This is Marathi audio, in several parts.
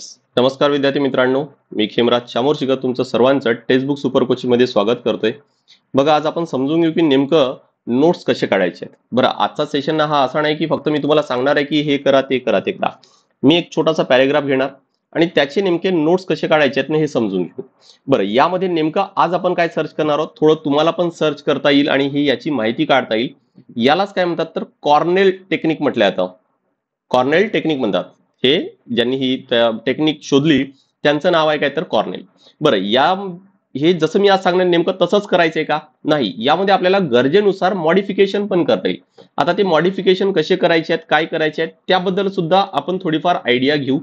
Yes. नमस्कार विद्यार्थी मित्रांनो, मी खेमराज चामोर शिकत तुमचं सर्वांचं टेक्स्टबुक सुपर कोचिंग मध्ये स्वागत करतोय. बघा, आज आपण समजून घेऊ की नेमकं नोट्स कसे काढायचे आहेत. बरं, आजचा सेशन हा असा नाही की फक्त मी तुम्हाला सांगणार आहे की हे करा ते करा ते करा. मी एक छोटासा पॅराग्राफ घेणार आणि त्याचे नेमके नोट्स कसे काढायचे आहेत हे समजून घेऊ. बरं, यामध्ये नेमकं आज आपण काय सर्च करणार आहोत, थोडं तुम्हाला पण सर्च करता येईल आणि ही याची माहिती काढता येईल. यालाच काय म्हणतात तर कॉर्नेल टेक्निक म्हटलं जातं. कॉर्नेल टेक्निक म्हणतात. हे ज्यांनी ही टेक्निक शोधली त्यांचं नाव आहे काय तर कॉर्नेल. बरं, हे जसं मी आज सांगणार नेमकं तसंच करायचंय का? नाही, यामध्ये आपल्याला गरजेनुसार मॉडिफिकेशन पण करता येईल. आता ते मॉडिफिकेशन कसे करायचे आहेत, काय करायचे आहेत त्याबद्दल सुद्धा आपण थोडीफार आयडिया घेऊ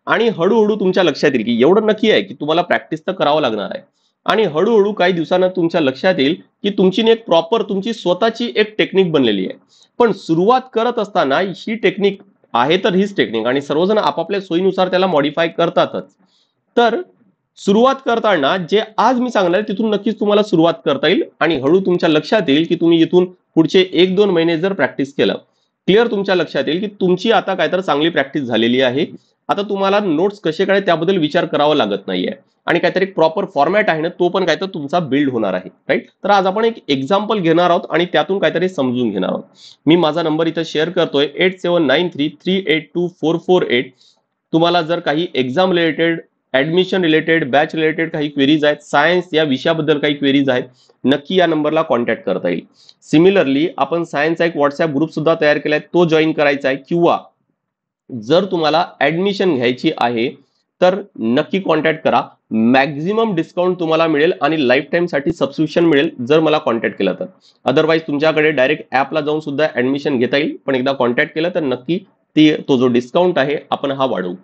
आणि हळूहळू तुमच्या लक्षात येईल की एवढं नक्की आहे की तुम्हाला प्रॅक्टिस तर करावं लागणार आहे आणि हळूहळू काही दिवसांना तुमच्या लक्षात येईल की तुमची एक प्रॉपर तुमची स्वतःची एक टेक्निक बनलेली आहे. पण सुरुवात करत असताना ही टेक्निक आहे तर हीच टेक्निक आणि सर्वजण आपापल्या सोयीनुसार त्याला मॉडिफाय करतातच. तर सुरुवात करताना जे आज मी सांगणार तिथून नक्कीच तुम्हाला सुरुवात करता येईल आणि हळू तुमच्या लक्षात येईल की तुम्ही इथून पुढचे 1-2 महिने जर प्रॅक्टिस केलं, क्लिअर तुमच्या लक्षात येईल की तुमची आता काय तर चांगली प्रॅक्टिस झालेली आहे. आता तुम्हाला नोट्स कसे काढायचे त्याबद्दल विचार करावा लागत नाहीये आणि काहीतरी प्रॉपर फॉर्मॅट आहे ना, तो पण काय तर तुमचा बिल्ड होणार आहे. राईट, तर आज आपण एक एक्झाम्पल घेणार आहोत आणि त्यातून काहीतरी समजून घेणार आहोत. मी माझा नंबर इथं शेअर करतोय 8793382448. तुम्हाला जर काही exam related, admission related, batch related काही क्वेरीज आहेत, सायन्स या विषयाबद्दल काही क्वेरीज आहेत, नक्की या नंबरला कॉन्टॅक्ट करता येईल. सिमिलरली आपण सायन्सचा एक व्हॉट्सअप ग्रुप सुद्धा तयार केलाय, तो जॉईन करायचा आहे किंवा जर तुम्हाला ऍडमिशन घ्यायची आहे तर नक्की कॉन्टॅक्ट करा. मॅक्झिमम डिस्काउंट तुम्हाला मिळेल आणि लाईफ टाइम साठी सबस्क्रिप्शन मिळेल जर मला कॉन्टॅक्ट केला तर. अदरवाईज तुमच्याकडे डायरेक्ट ऍपला जाऊन सुद्धा ऍडमिशन घेता येईल, पण एकदा कॉन्टॅक्ट केलं तर नक्की तो जो डिस्काउंट आहे आपण हा वाढवू.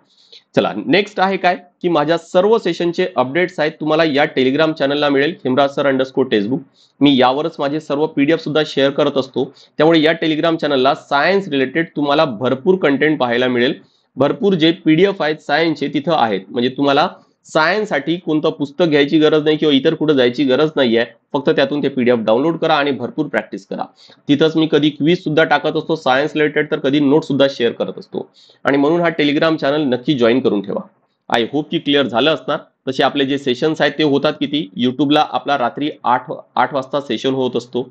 चला, नेक्स्ट आहे काय की माझ्या सर्व सेशनचे अपडेट्स आहेत तुम्हाला या टेलिग्राम चॅनलला मिळेल, खेमराज_टेक्स्टबुक. मी यावरच माझे सर्व पीडीएफ सुद्धा शेअर करत असतो. त्यामुळे या टेलिग्राम चॅनलला सायन्स रिलेटेड तुम्हाला भरपूर कंटेंट पाहायला मिळेल. भरपूर जे पीडीएफ आहेत सायन्सचे तिथं आहेत. म्हणजे तुम्हाला सायन्स साठी कोणतं पुस्तक घ्यायची गरज नाही किंवा इतर कुठे जायची गरज नाहीये. फक्त त्यातून ते पीडीएफ डाउनलोड करा आणि भरपूर प्रॅक्टिस करा. तिथंच मी कधी क्विज सुद्धा टाकत असतो सायन्स रिलेटेड, तर कधी नोट सुद्धा शेअर करत असतो. आणि म्हणून हा टेलिग्राम चॅनल नक्की जॉईन करून ठेवा. आय होप की क्लिअर झालं असणार. तसे आपले जे सेशन्स आहेत ते होतात किती, युट्यूबला आपला रात्री 8 वाजता सेशन होत असतो.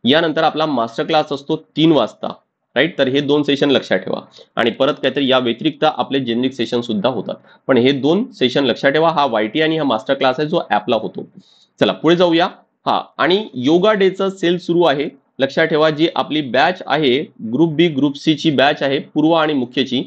यानंतर आपला मास्टर क्लास असतो 3 वाजता. राईट, तर हे 2 सेशन लक्षात ठेवा. आणि परत काहीतरी या व्यतिरिक्त आपले जेनेरिक सेशन सुद्धा होतात. पण हे 2 सेशन लक्षात ठेवा. हा वायटी आणि हा मास्टर क्लास आहे जो ऍपला होतो. चला पुढे जाऊया. आणि योगा डेचं सेल सुरू आहे. लक्षात ठेवा, जी आपली बॅच आहे ग्रुप बी ग्रुप सी ची बॅच आहे पूर्व आणि मुख्यची,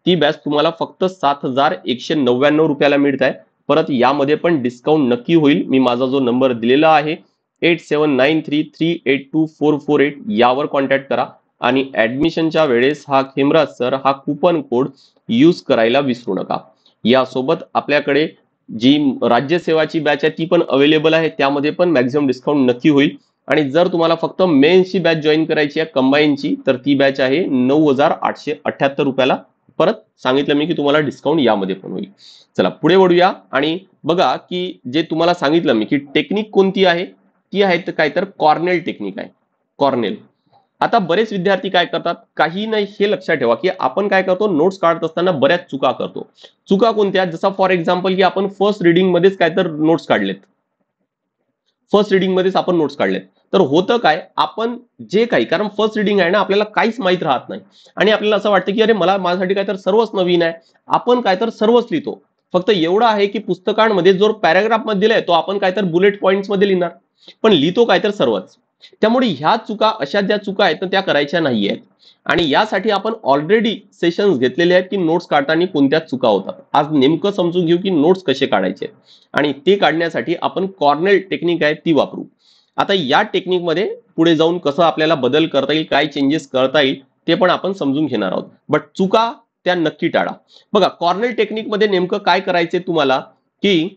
ती बॅच तुम्हाला फक्त 7199 रुपयाला मिळत आहे. परत यामध्ये पण डिस्काउंट नक्की होईल. मी माझा जो नंबर दिलेला आहे 8793382448 यावर कॉन्टॅक्ट करा आणि ऍडमिशनच्या वेळेस हा खेमराज सर हा कुपन कोड यूज करायला विसरू नका. यासोबत आपल्याकडे जी राज्यसेवाची बॅच आहे ती पण अवेलेबल आहे, त्यामध्ये पण मॅक्झिमम डिस्काउंट नक्की होईल. आणि जर तुम्हाला फक्त मेन्सची बॅच जॉईन करायची आहे कंबाईनची, तर ती बॅच आहे 9878 रुपयाला. परत सांगितलं मी की तुम्हाला डिस्काउंट यामध्ये पण होईल. चला पुढे वळूया आणि बघा की जे तुम्हाला सांगितलं मी की टेक्निक कोणती आहे, ती आहे तर काय तर कॉर्नेल टेक्निक आहे. कॉर्नेल. आता बरेच विद्यार्थी काय करतात, काही नाही हे लक्षात ठेवा की आपण काय करतो, नोट्स काढत असताना बऱ्याच चुका करतो. चुका कोणत्या, जसा फॉर एक्झाम्पल की आपण फर्स्ट रिडिंग मध्येच काय तर नोट्स काढलेत. फर्स्ट रिडिंग मध्येच आपण नोट्स काढलेत. तर होतं काय, आपण जे काही, कारण फर्स्ट रिडिंग आहे ना, आपल्याला काहीच माहित राहत नाही आणि आपल्याला असं वाटतं की अरे माझ्यासाठी काय तर सर्वच नवीन आहे. आपण काय तर सर्वच लिहितो. फक्त एवढं आहे की पुस्तकांमध्ये जो पॅराग्राफ मध्ये दिलाय तो आपण काय तर बुलेट पॉइंट्स मध्ये लिहिणार, पण लिहितो काय तर सर्वच. त्यामुळे ह्या चुका, अशा ज्या चुका आहेत त्या करायच्या नाहीयेत. आणि यासाठी आपण ऑलरेडी सेशन्स घेतलेले आहेत की नोट्स काढताना कोणत्या चुका होतात. आज नेमकं समजून घेऊ की नोट्स कसे काढायचे आणि ते काढण्यासाठी आपण कॉर्नेल टेक्निक आहे ती वापरू. आता या टेक्निक मध्ये पुढे जाऊन कसं आपल्याला बदल करता येईल, काय चेंजेस करता येईल ते पण आपण समजून घेणार आहोत. बट चुका त्या नक्की टाळा. बघा, कॉर्नेल टेक्निक मध्ये नेमकं काय करायचे तुम्हाला की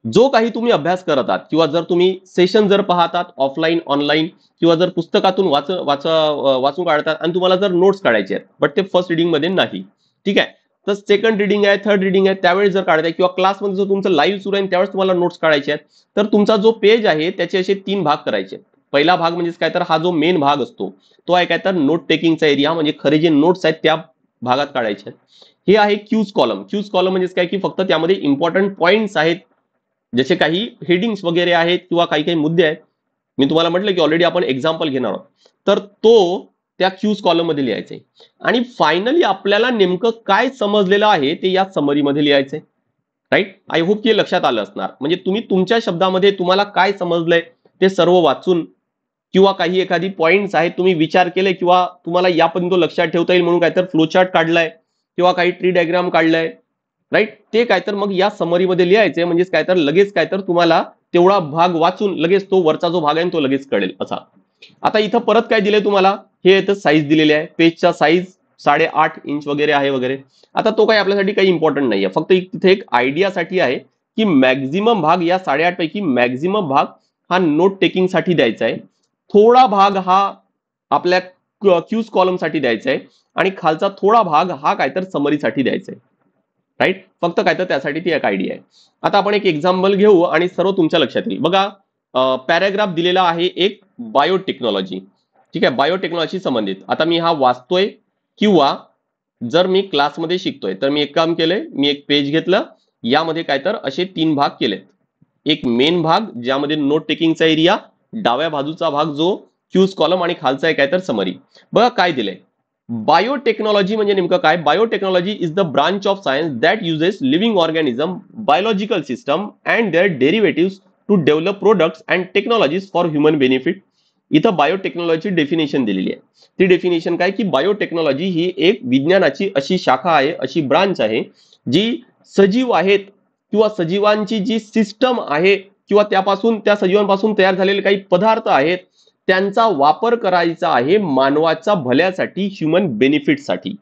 जो काही तुम्ही अभ्यास करत आहात किंवा जर तुम्ही सेशन जर पाहतात ऑफलाईन ऑनलाईन किंवा जर पुस्तकातून वाचून काढतात आणि तुम्हाला जर नोट्स काढायचे आहेत बट ते फर्स्ट रिडिंग मध्ये नाही, ठीक आहे, तर सेकंड रिडिंग आहे, थर्ड रिडिंग आहे, त्यावेळेस जर काढताय किंवा क्लासमध्ये जर तुमचं लाईव्ह सुरू आहे त्यावेळेस तुम्हाला नोट्स काढायचे आहेत, तर तुमचा जो पेज आहे त्याचे असे 3 भाग करायचे. पहिला भाग म्हणजे काय तर हा जो मेन भाग असतो तो आहे काय तर नोट टेकिंगचा एरिया, म्हणजे खरे जे नोट्स आहेत त्या भागात काढायचे आहेत. हे आहे क्यूज कॉलम. क्यूज कॉलम म्हणजे काय की फक्त त्यामध्ये इम्पॉर्टंट पॉइंट्स आहेत, जसे काही हेडिंग्स वगैरे आहेत किंवा काही काही मुद्दे आहेत. मी तुम्हाला म्हटलं की ऑलरेडी आपण एक्झाम्पल घेणार आहोत, तर तो त्या क्यूज कॉलम मध्ये लिहायचा आहे. आणि फायनली आपल्याला नेमकं काय समजलेलं आहे ते या समरीमध्ये लिहायचंय. राईट, आय होप की लक्षात आलं असणार. म्हणजे तुम्ही तुमच्या शब्दामध्ये तुम्हाला काय समजलंय ते सर्व वाचून किंवा काही एखादी पॉइंट्स आहेत तुम्ही विचार केले किंवा तुम्हाला यापर्यंत लक्षात ठेवता येईल म्हणून काय तर फ्लोचार्ट काढलाय किंवा काही ट्री डायग्राम काढलाय, राईट, ते काय तर मग या समरीमध्ये लिहायचे. म्हणजेच काय तर लगेच काय तर तुम्हाला तेवढा भाग वाचून लगेच तो वरचा जो भाग आहे तो लगेच कळेल असा. आता इथं परत काय दिले तुम्हाला, हे इथं साईज दिलेली आहे, पेजचा साईज 8.5 इंच वगैरे आहे वगैरे. आता तो काही आपल्यासाठी काही इम्पॉर्टंट नाहीये, फक्त तिथे एक आयडियासाठी आहे की मॅक्झिमम भाग या 8.5 पैकी मॅक्झिमम भाग हा नोट टेकिंग साठी द्यायचा आहे, थोडा भाग हा आपल्या क्यूज कॉलम साठी द्यायचा आहे आणि खालचा थोडा भाग हा काय तर समरीसाठी द्यायचा आहे. राईट, फक्त काय तर त्यासाठी ती एक आयडिया आहे. आता आपण एक एक्झाम्पल घेऊ आणि सर्व तुमच्या लक्षात येईल. बघा, पॅराग्राफ दिलेला आहे एक बायोटेक्नॉलॉजी. ठीक आहे, बायोटेक्नॉलॉजी संबंधित. आता मी हा वाचतोय किंवा जर मी क्लासमध्ये शिकतोय तर मी एक काम केलंय, मी एक पेज घेतलं, यामध्ये काय तर असे 3 भाग केलेत. एक मेन भाग ज्यामध्ये नोट टेकिंगचा एरिया, डाव्या बाजूचा भाग जो क्यूज कॉलम आणि खालचा आहे काय तर समरी. बघा काय दिलंय, बायोटेक्नॉलॉजी म्हणजे नेमकं काय. Biotechnology is the branch of science that uses living organism, biological system and their derivative to develop products and technologies for human benefit. इथं बायोटेक्नॉलॉजी डेफिनेशन दिलेली आहे. ती डेफिनेशन काय की बायोटेक्नॉलॉजी ही एक विज्ञानाची अशी शाखा आहे, अशी ब्रांच आहे जी सजीव आहेत किंवा सजीवांची जी सिस्टम आहे किंवा त्यापासून त्या सजीवांपासून तयार झालेले काही पदार्थ आहेत त्यांचा वापर करायचा आहे मानवाच्या भल्यासाठी, ह्युमन बेनिफिटसाठी.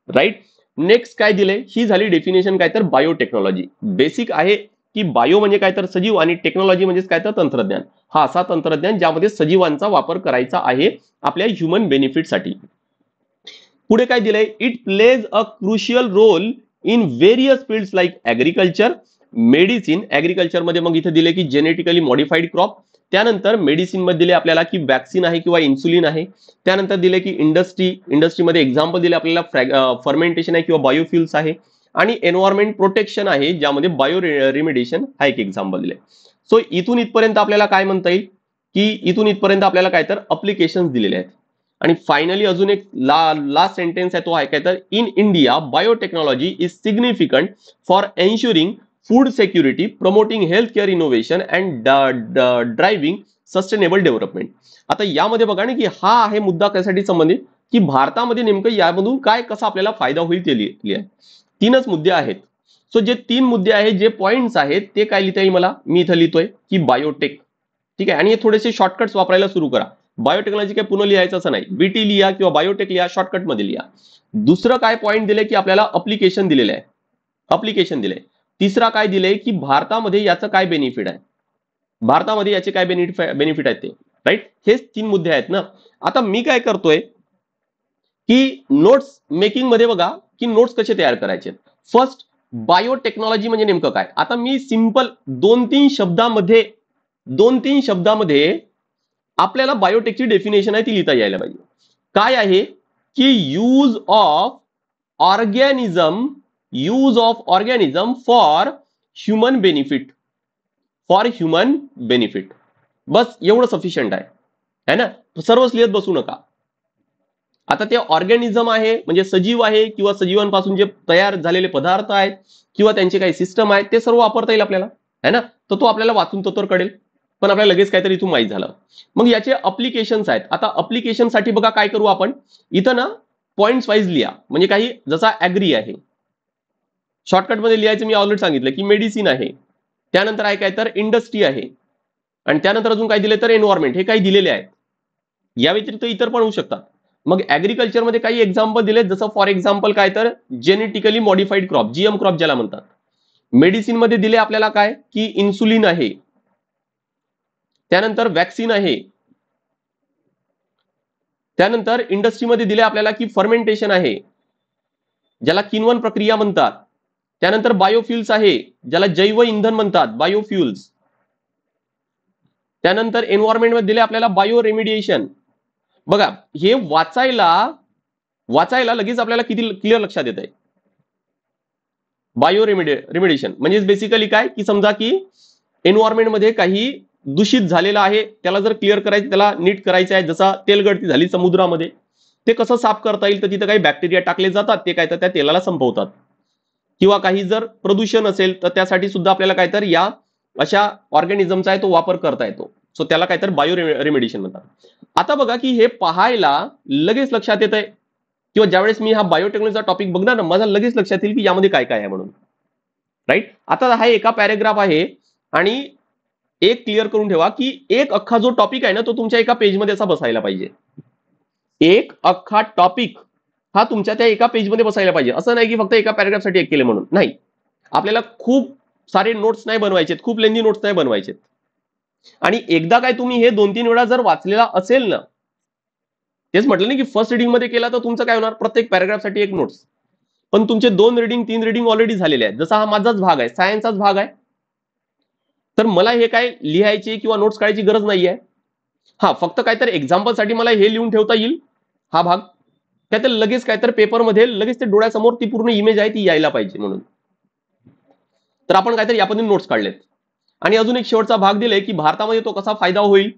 राईट, नेक्स्ट काय दिले, ही झाली डेफिनेशन काय तर बायोटेक्नॉलॉजी. बेसिक आहे की बायो म्हणजे काय तर सजीव आणि टेक्नॉलॉजी म्हणजे काय तर तंत्रज्ञान. हा असा तंत्रज्ञान ज्यामध्ये सजीवांचा वापर करायचा आहे आपल्या ह्युमन बेनिफिटसाठी. पुढे काय दिलंय, it plays a crucial role in various fields like agriculture, medicine. Agriculture मध्ये मग इथे दिले की जेनेटिकली मॉडिफाईड क्रॉप. त्यानंतर मेडिसिन मध्ये दिले आपल्याला की वॅक्सिन आहे किंवा इन्सुलिन आहे. त्यानंतर दिले की इंडस्ट्रीमध्ये एक्झाम्पल दिले आपल्याला फर्मेंटेशन आहे किंवा बायोफ्युल्स आहे. आणि एन्व्हायरमेंट प्रोटेक्शन आहे ज्यामध्ये बायो रिमेडिएशन हा एक एक्झाम्पल दिले. सो इथून इथपर्यंत आपल्याला काय म्हणता येईल की इथून इथपर्यंत आपल्याला काय तर अप्लिकेशन दिलेले आहेत. आणि फायनली अजून एक लास्ट सेंटेन्स आहे, तो आहे काय तर, in India biotechnology is significant for ensuring food security, promoting health care innovation and driving sustainable development. आता यामध्ये बघा ना की हा आहे मुद्दा कशासाठी संबंधित की भारतामध्ये नेमकं यामधून काय कसा आपल्याला फायदा होईल ते लिहिले आहे. 3च मुद्दे आहेत. सो जे 3 मुद्दे आहेत, जे पॉइंट्स आहेत ते काय लिहिता येईल मला, मी इथं लिहितोय की बायोटेक. ठीक आहे, आणि हे थोडेसे शॉर्टकट्स वापरायला सुरू करा. बायोटेक्नॉलॉजी काय पुन्हा लिहायचं असं नाही, बीटी लिहा किंवा बायोटेक लिहा, शॉर्टकट मध्ये लिहा. दुसरं काय पॉईंट दिले की आपल्याला अप्लिकेशन दिलेलं आहे, अप्लिकेशन दिले. तिसरा काय दिले की भारतामध्ये याचं काय बेनिफिट आहे, भारतामध्ये याचे काय बेनिफिट आहेत ते. राईट, हेच 3 मुद्दे आहेत ना. आता मी काय करतोय की नोट्स मेकिंग मध्ये बघा की नोट्स कसे तयार करायचे. फर्स्ट, बायोटेक्नॉलॉजी म्हणजे नेमकं काय. आता मी सिंपल 2-3 शब्दामध्ये आपल्याला बायोटेकची डेफिनेशन आहे ती लिहिता यायला पाहिजे. काय आहे की use of organism for human benefit. बस एवढं सफिशियंट आहे ना, सर्वच लिहित बसू नका. आता ते ऑर्गॅनिझम आहे म्हणजे सजीव आहे किंवा सजीवांपासून जे तयार झालेले पदार्थ आहेत किंवा त्यांचे काही सिस्टम आहेत ते सर्व वापरता येईल आपल्याला, है ना. तर तो आपल्याला वाचून तर कळेल, पण आपल्याला लगेच काहीतरी इथून माहीत झालं. मग याचे अप्लिकेशन्स आहेत. आता अप्लिकेशन साठी बघा काय करू आपण, इथं ना पॉइंट्स वाईज लिहा. म्हणजे काही जसा ऍग्री आहे, शॉर्टकटमध्ये लिहायचं मी ऑलरेडी सांगितलं की मेडिसिन आहे. त्यानंतर आहे काय तर इंडस्ट्री आहे. आणि त्यानंतर अजून काय दिले तर एन्व्हायरमेंट. हे काही दिलेले आहेत. या व्यतिरिक्त इतर पण होऊ शकतात. मग ऍग्रिकल्चर मध्ये काही एक्झाम्पल दिले, जसं फॉर एक्झाम्पल काय तर genetically modified crop, GM crop ज्याला म्हणतात. मेडिसिन मध्ये दिले आपल्याला काय की इन्सुलिन आहे, त्यानंतर वॅक्सिन आहे. त्यानंतर इंडस्ट्रीमध्ये दिले आपल्याला की फर्मेंटेशन आहे, ज्याला किण्वन प्रक्रिया म्हणतात. त्यानंतर बायोफ्युल्स आहे, ज्याला जैव इंधन म्हणतात, बायोफ्युल्स. त्यानंतर एन्व्हायरमेंट मध्ये दिले आपल्याला बायो रेमिडिएशन. बघा हे वाचायला लगेच आपल्याला किती क्लिअर लक्षात येत आहे. बायो रिमेडिएशन म्हणजे बेसिकली काय की समजा की एन्व्हायरमेंटमध्ये काही दूषित झालेलं आहे, त्याला जर क्लिअर करायचं, त्याला नीट करायचं आहे, जसा तेलगळती झाली समुद्रामध्ये, ते कसं साफ करता येईल, तर तिथं काही बॅक्टेरिया टाकले जातात, ते काय तर त्या तेलाला संपवतात. किंवा काही जर प्रदूषण असेल तर त्यासाठी सुद्धा आपल्याला काय तर या अशा ऑर्गॅनिझमचा आहे तो वापर करता येतो. सो त्याला काय तर बायो रिमेडिएशन म्हणतात. आता बघा की हे पाहायला लगेच लक्षात येत आहे किंवा ज्यावेळेस मी हा बायोटेक्नॉलॉजीचा टॉपिक बघणार ना, माझा लगेच लक्षात येईल की यामध्ये काय काय आहे म्हणून. राईट. आता हा एका पॅरेग्राफ आहे आणि एक क्लिअर करून ठेवा की एक अख्खा जो टॉपिक आहे ना तो तुमच्या एका पेजमध्ये असा बसायला पाहिजे. एक अख्खा टॉपिक हा तुमच्या त्या एका पेजमध्ये बसायला पाहिजे. असं नाही की फक्त एका पॅरेग्राफसाठी एक केले म्हणून. नाही, आपल्याला खूप सारे नोट्स नाही बनवायचे, खूप लेंदी नोट्स नाही बनवायचे. आणि एकदा काय तुम्ही हे 2-3 वेळा जर वाचलेला असेल ना, तेच म्हटलं ना की फर्स्ट रिडिंग मध्ये केला तर तुमचं काय होणार, प्रत्येक पॅरेग्राफसाठी एक नोट्स. पण तुमचे 2 रिडिंग 3 रिडिंग ऑलरेडी झालेले आहेत. जसा हा माझाच भाग आहे, सायन्सचाच भाग आहे, तर मला हे काय लिहायची किंवा नोट्स काढायची गरज नाहीये. हा फक्त काय तर एक्झाम्पलसाठी मला हे लिहून ठेवता येईल हा भाग, काय तर लगेच काय तर पेपरमध्ये लगेच ते डोळ्यासमोर ती पूर्ण इमेज आहे ती यायला पाहिजे म्हणून. तर आपण काहीतरी या पद्धतीने नोट्स काढलेत. आणि अजून एक शेवटचा भाग दिलाय की भारतामध्ये तो कसा फायदा होईल,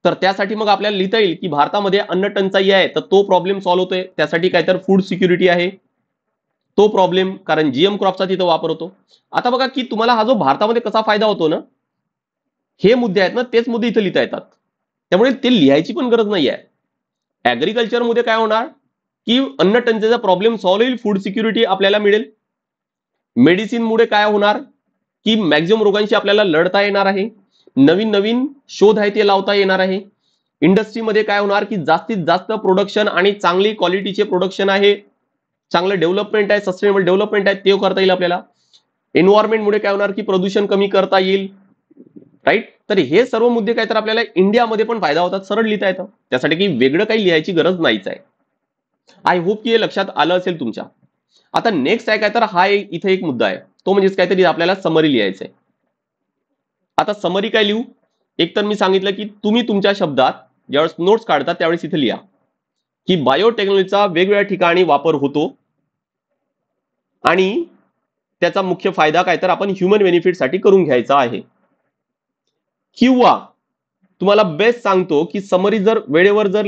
तर त्यासाठी मग आपल्याला लिहिता येईल की भारतामध्ये अन्न टंचाई आहे तर तो प्रॉब्लेम सॉल्व्ह होतोय, त्यासाठी काय तर फूड सिक्युरिटी आहे तो प्रॉब्लेम, कारण जीएम क्रॉपचा तिथं वापर होतो. आता बघा की तुम्हाला हा जो भारतामध्ये कसा फायदा होतो ना, हे मुद्दे आहेत ना, तेच मुद्दे इथे लिहिता येतात. त्यामुळे ते लिहायची पण गरज नाही आहे. ऍग्रिकल्चर मध्ये काय होणार की अन्न टंचाईचा प्रॉब्लेम सॉल्व्ह होईल, फूड सिक्युरिटी आपल्याला मिळेल. मेडिसिन मुळे काय होणार की मॅक्झिमम रोगांशी आपल्याला लढता येणार आहे, नवीन नवीन शोध आहे ते लावता येणार आहे. इंडस्ट्रीमध्ये काय होणार की जास्तीत जास्त प्रोडक्शन आणि चांगली क्वालिटीचे प्रोडक्शन आहे, चांगलं डेव्हलपमेंट आहे, सस्टेनेबल डेव्हलपमेंट आहे ते करता येईल आपल्याला. एन्व्हायरमेंटमुळे काय होणार की प्रदूषण कमी करता येईल. राईट. तर हे सर्व मुद्दे काय तर आपल्याला इंडियामध्ये पण फायदा होतात, सरळ लिहिता येतं, त्यासाठी की वेगळं काही लिहायची गरज नाहीच आहे. आय होप की हे लक्षात आलं असेल तुमच्या. आता नेक्स्ट आहे काय तर हा इथे एक मुद्दा आहे, तो म्हणजेच काहीतरी आपल्याला समरी लिहायचं आहे. आता समरी काय लिहू, एक तर मी सांगितलं की तुम्ही तुमच्या शब्दात ज्यावेळेस नोट्स काढता त्यावेळेस इथे लिहा की बायोटेक्नॉलॉजीचा वेगवेगळ्या ठिकाणी वापर होतो आणि त्याचा मुख्य फायदा काय तर आपण ह्युमन बेनिफिटसाठी करून घ्यायचा आहे. किंवा तुम्हाला बेस्ट सांगतो की समरी जर वेळेवर जर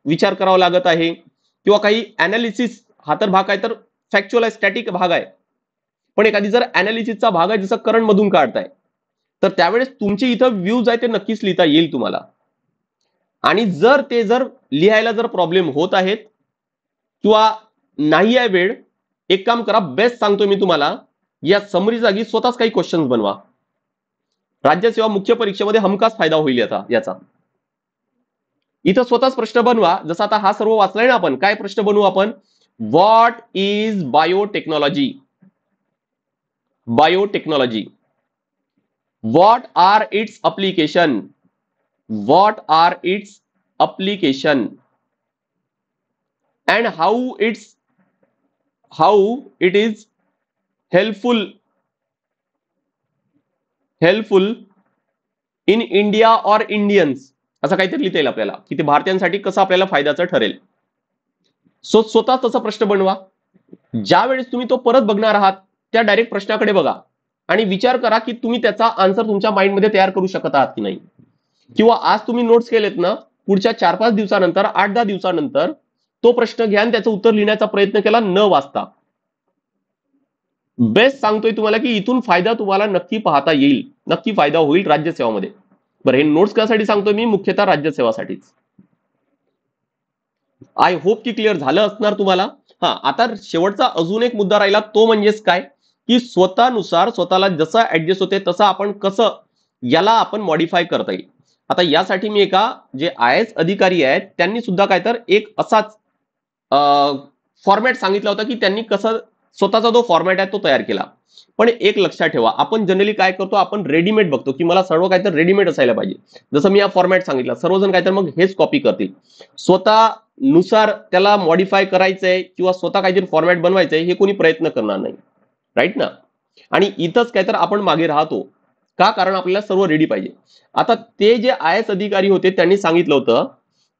विचार करावा लागत आहे किंवा काही अनालिसिस, हा तर भाग आहे तर फॅक्च्युअल आहे, स्टॅटिक भाग आहे, पण एखादी जर अनालिसिसचा भाग आहे जसं करंट मधून काढताय, तर त्यावेळेस तुमची इथं व्ह्यूज आहे ते नक्कीच लिहिता येईल तुम्हाला. आणि जर ते जर लिहायला जर प्रॉब्लेम होत आहेत किंवा नाही आहे वेळ, एक काम करा, बेस्ट सांगतो मी तुम्हाला, या समरी जागी स्वतःच काही क्वेश्चन्स बनवा. राज्यसेवा मुख्य परीक्षेमध्ये हमखास फायदा होईल याचा. इथं स्वतःच प्रश्न बनवा, जसा आता हा सर्व वाचलाय ना आपण, काय प्रश्न बनवू आपण, what is biotechnology, biotechnology, what are its application, what are its application, and how it is helpful in India or Indians, असं काहीतरी लिहिता येईल आपल्याला की ते भारतीयांसाठी कसं आपल्याला फायद्याचं ठरेल. सो स्वतः तसा प्रश्न बनवा. ज्या वेळेस तुम्ही तो परत बघणार आहात त्या डायरेक्ट प्रश्नाकडे बघा आणि विचार करा की तुम्ही त्याचा आन्सर तुमच्या माइंडमध्ये तयार करू शकत आहात की नाही. किंवा आज तुम्ही नोट्स केलेत ना, पुढच्या 4-5 दिवसानंतर, 8-10 दिवसानंतर तो प्रश्न घ्या आणि त्याचं उत्तर लिहिण्याचा प्रयत्न केला न वाचता. बेस्ट सांगतोय तुम्हाला की इथून फायदा तुम्हाला नक्की पाहता येईल, नक्की फायदा होईल राज्यसेवामध्ये. बरं, हे नोट्स कशासाठी सांगतोय मी, मुख्यतः राज्यसेवासाठीच. आय होप की क्लिअर झालं असणार तुम्हाला. हा, आता शेवटचा अजून एक मुद्दा राहिला, तो म्हणजेच काय की स्वतःनुसार स्वतःला जसं ऍडजस्ट होते तसं आपण कसं याला आपण मॉडिफाय करता येईल. आता यासाठी मी एका जे IAS अधिकारी आहेत त्यांनी सुद्धा काय तर एक असाच फॉर्मॅट सांगितला होता की त्यांनी कसं स्वतःचा जो फॉर्मॅट आहे तो तयार केला. पण एक लक्षात ठेवा, आपण जनरली काय करतो, आपण रेडीमेड बघतो की मला सर्व काय तर रेडीमेड असायला पाहिजे. जसं मी हा फॉर्मॅट सांगितला, सर्वजण काय तर मग हेच कॉपी करतील. स्वतःनुसार त्याला मॉडिफाय करायचंय किंवा स्वतः काहीतरी फॉर्मॅट बनवायचंय हे कोणी प्रयत्न करणार नाही. राईट ना. आणि इथंच काय तर आपण मागे राहतो का, कारण आपल्याला सर्व रेडी पाहिजे. आता ते जे IAS अधिकारी होते त्यांनी सांगितलं होतं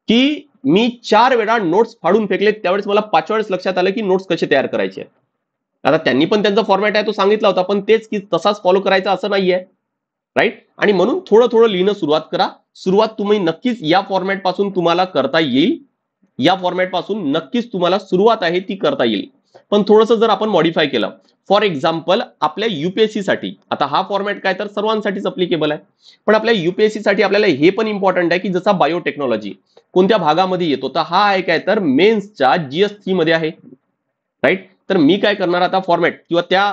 की मी 4 वेळा नोट्स फाडून फेकले, त्यावेळेस मला 5व्या वेळेस लक्षात आलं की नोट्स कसे तयार करायचे. आता त्यांनी पण त्यांचा फॉर्मॅट आहे तो सांगितला होता, पण तेच की तसाच फॉलो करायचा असं नाहीये, राईट. आणि म्हणून थोडं थोडं लिहिणं सुरुवात करा. सुरुवात तुम्ही नक्कीच या फॉर्मॅट पासून तुम्हाला करता येईल. या फॉर्मॅट पासून नक्कीच तुम्हाला सुरुवात आहे ती करता येईल. पण थोडंसं जर आपण मॉडिफाय केलं, फॉर एक्झाम्पल आपल्या युपीएससी साठी, आता हा फॉर्मॅट काय तर सर्वांसाठीच अप्लिकेबल आहे, पण आपल्या युपीएससी साठी आपल्याला हे पण इम्पॉर्टंट आहे की जसा बायोटेक्नॉलॉजी कोणत्या भागामध्ये येतो, तर हा आहे काय तर मेन्सच्या GS3 मध्ये आहे, राईट. तर मी काय करणार आता फॉर्मॅट किंवा त्या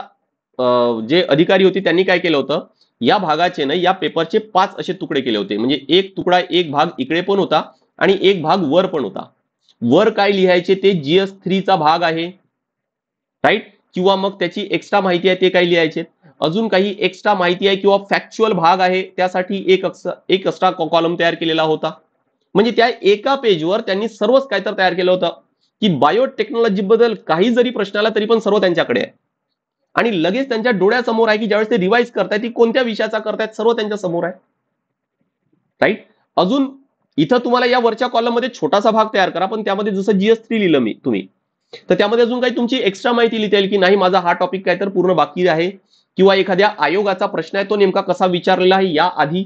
जे अधिकारी होते त्यांनी काय केलं होतं, या भागाचे ना या पेपरचे 5 असे तुकडे केले होते. म्हणजे एक तुकडा, एक भाग इकडे पण होता आणि एक भाग वर पण होता. वर काय लिहायचे ते GS3 चा भाग आहे, राईट. किंवा मग त्याची एक्स्ट्रा माहिती आहे ते काय लिहायचे, अजून काही एक्स्ट्रा माहिती आहे किंवा फॅक्च्युअल भाग आहे त्यासाठी एक एक्स्ट्रा कॉलम तयार केलेला होता. म्हणजे त्या एका पेजवर त्यांनी सर्वच काय तर तयार केलं होतं की बायोटेक्नॉलॉजी बद्दल काही जरी प्रश्न आला तरी पण सर्व त्यांच्याकडे आहे. आणि लगेच त्यांच्या डोळ्यासमोर आहे की ज्यावेळेस ते रिवाइज करतायत ती कोणत्या विषयाचा करतायत सर्व त्यांच्या समोर आहे, राईट. अजून इथं तुम्हाला या वरच्या कॉलम मध्ये छोटासा भाग तयार करा, पण त्यामध्ये जसं GS3 लिहिलं मी तुम्ही, तर त्यामध्ये अजून काही तुमची एक्स्ट्रा माहिती लिहिता येईल की नाही माझा हा टॉपिक काय तर पूर्ण बाकी आहे, किंवा एखाद्या आयोगाचा प्रश्न आहे तो नेमका कसा विचारलेला आहे या आधी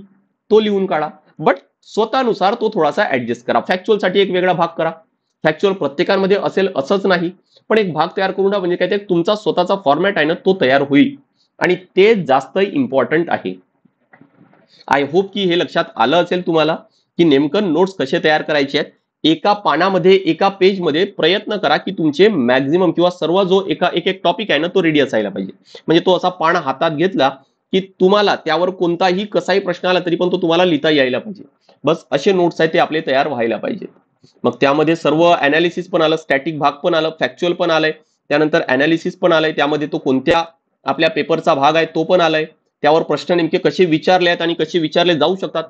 तो लिहून काढा. बट स्वतःनुसार तो थोडासा ऍडजस्ट करा. फॅक्च्युअल साठी एक वेगळा भाग करा. फॅक्च्युअल प्रत्येकामध्ये असेल असंच नाही, पण एक भाग तयार करून म्हणजे काय ते तुमचा स्वतःचा फॉर्मॅट आहे ना तो तयार होईल, आणि ते जास्त इम्पॉर्टंट आहे. आय होप की हे लक्षात आलं असेल तुम्हाला की नेमकं नोट्स कसे तयार करायचे आहेत. एका पानामध्ये एका पेजमध्ये प्रयत्न करा की तुमचे मॅक्झिमम किंवा सर्व जो एक एक टॉपिक आहे ना तो रेडी असायला पाहिजे. म्हणजे तो असा पान हातात घेतला की तुम्हाला त्यावर कोणताही कसाही प्रश्न आला तरी पण तो तुम्हाला लिहिता यायला पाहिजे. बस असे नोट्स आहेत ते आपले तयार व्हायला पाहिजे. मग त्यामध्ये सर्व अनालिसिस पण आलं, स्टॅटिक भाग पण आलं, फॅक्च्युअल पण आलंय, त्यानंतर अनालिसिस पण आलंय, त्यामध्ये तो कोणत्या आपल्या पेपरचा भाग आहे तो पण आलाय, त्यावर प्रश्न नेमके कसे विचारले आहेत आणि कसे विचारले जाऊ शकतात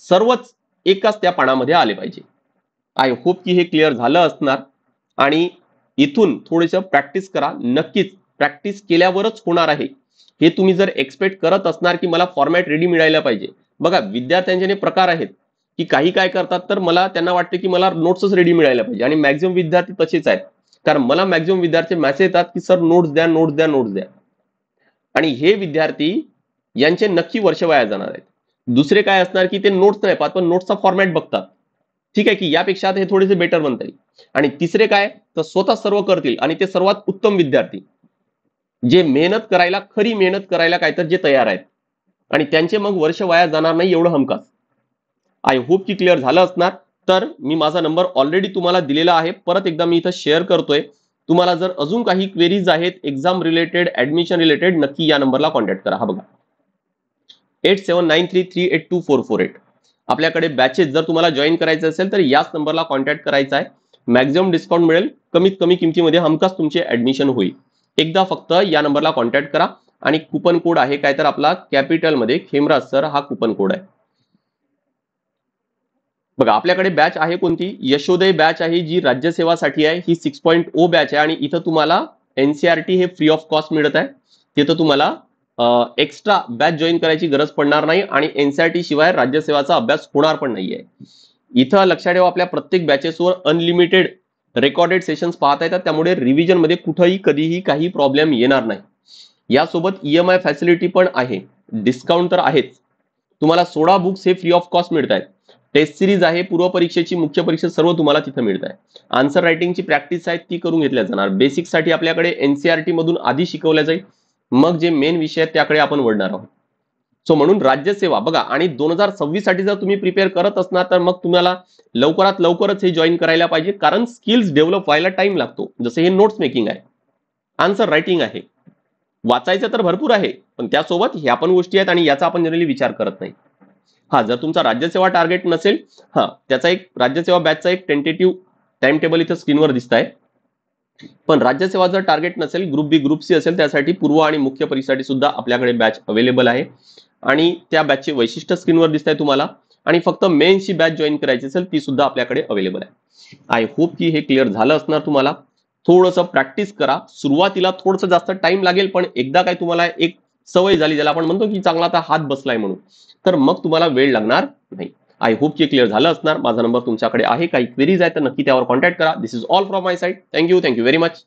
सर्वच एकाच त्या पानामध्ये आले पाहिजे. आय होप की हे क्लिअर झालं असणार. आणि इथून थोडंसं प्रॅक्टिस करा. नक्कीच प्रॅक्टिस केल्यावरच होणार आहे. हे तुम्ही जर एक्सपेक्ट करत असणार की मला फॉर्मॅट रेडी मिळायला पाहिजे, बघा विद्यार्थ्यांचे प्रकार आहेत की काही काय करतात तर मला त्यांना वाटते की मला नोट्सच रेडी मिळायला पाहिजे, आणि मॅक्झिमम विद्यार्थी तसेच आहेत. कारण मला मॅक्झिमम विद्यार्थी मेसेज येतात की सर नोट्स द्या, नोट्स द्या, नोट्स द्या. आणि हे विद्यार्थी यांचे नक्की वर्ष वाया जाणार आहेत. दुसरे काय असणार की ते नोट्स नाही पाहत पण नोट्सचा फॉर्मॅट बघतात, ठीक आहे की यापेक्षा हे थोडेसे बेटर बनता येईल. आणि तिसरे काय तर स्वतः सर्व करतील, आणि ते सर्वात उत्तम विद्यार्थी जे मेहनत करायला, खरी मेहनत करायला काय तर जे तयार आहेत, आणि त्यांचे मग वर्ष वाया जाणार नाही एवढं हमखास. आय होप की क्लिअर झालं असणार. तर मी माझा नंबर ऑलरेडी तुम्हाला दिलेला आहे, परत एकदा मी इथं शेअर करतोय. तुम्हाला जर अजून काही क्वेरीज आहेत एक्झाम रिलेटेड, ऍडमिशन रिलेटेड, नक्की या नंबरला कॉन्टॅक्ट करा. हा बघा 8793382448. आपल्याकडे बॅचेस जर तुम्हाला जॉईन करायचे असेल तर याच नंबरला कॉन्टॅक्ट करायचा आहे. मॅक्झिमम डिस्काउंट मिळेल, कमीत कमी किमतीमध्ये हमखास तुमचे ऍडमिशन होईल. एकदा फक्त या नंबरला कॉन्टॅक्ट करा. आणि कुपन कोड आहे काय तर आपला कॅपिटलमध्ये खेमराज सर हा कुपन कोड आहे. बघा आपल्याकडे बॅच आहे कोणती, यशोदय बॅच आहे जी राज्यसेवासाठी आहे. ही 6.0 बॅच आहे, आणि इथं तुम्हाला NCERT हे फ्री ऑफ कॉस्ट मिळत आहे. तिथं तुम्हाला एक्स्ट्रा बॅच जॉईन करायची गरज पडणार नाही, आणि NCERT शिवाय राज्यसेवाचा अभ्यास होणार पण नाहीये. इथं लक्षात ठेवा आपल्या प्रत्येक बॅचेसवर अनलिमिटेड रेकॉर्डेड सेशन्स पाहता येतात, त्यामुळे रिव्हिजन मध्ये कुठेही कधीही काही प्रॉब्लेम येणार नाही. यासोबत EMI फॅसिलिटी पण आहे, डिस्काउंट तर आहेच. तुम्हाला 16 बुक्स हे फ्री ऑफ कॉस्ट मिळत आहेत. टेस्ट सिरीज आहे, पूर्व परीक्षेची, मुख्य परीक्षा सर्व तुम्हाला तिथं मिळत आहे. आन्सर रायटिंगची प्रॅक्टिस आहे ती करून घेतल्या जाणार. बेसिक साठी आपल्याकडे NCERT मधून आधी शिकवल्या जाईल, मग जे मेन विषय आहेत त्याकडे आपण वळणार आहोत. सो म्हणून राज्यसेवा बघा, आणि 2026 साठी जर तुम्ही प्रिपेअर करत असणार तर मग तुम्हाला लवकरात लवकरच हे जॉईन करायला पाहिजे, कारण स्किल्स डेव्हलप व्हायला टाइम लागतो. जसं हे नोट्स मेकिंग आहे, आन्सर रायटिंग आहे, वाचायचं तर भरपूर आहे, पण त्यासोबत ह्या पण गोष्टी आहेत आणि याचा आपण जनरली विचार करत नाही. हा जर तुमचा राज्यसेवा टार्गेट नसेल, हा त्याचा एक राज्यसेवा बॅचचा एक टेंटेटिव्ह टाइम टेबल इथं स्क्रीनवर दिसत आहे. पण राज्यसेवा जर टार्गेट नसेल, ग्रुप बी ग्रुप सी असेल, त्यासाठी पूर्व आणि मुख्य परीक्षेसाठी सुद्धा आपल्याकडे बॅच अवेलेबल आहे. आणि त्या बॅचचे वैशिष्ट्य स्क्रीनवर दिसत आहे तुम्हाला. आणि फक्त मेन्सची बॅच जॉईन करायची असेल ती सुद्धा आपल्याकडे अवेलेबल आहे. आय होप की हे क्लिअर झालं असणार तुम्हाला. थोडंसं प्रॅक्टिस करा. सुरुवातीला थोडंसं जास्त टाइम लागेल, पण एकदा काय तुम्हाला एक सवय झाली, ज्याला आपण म्हणतो की चांगला आता हात बसलाय म्हणून, तर मग तुम्हाला वेळ लागणार नाही. आय होप की क्लिअर झालं असणार. माझा नंबर तुमच्याकडे आहे, काही क्वेरीज आहेत तर नक्की त्यावर कॉन्टॅक्ट करा. This is all from my side. Thank you very much.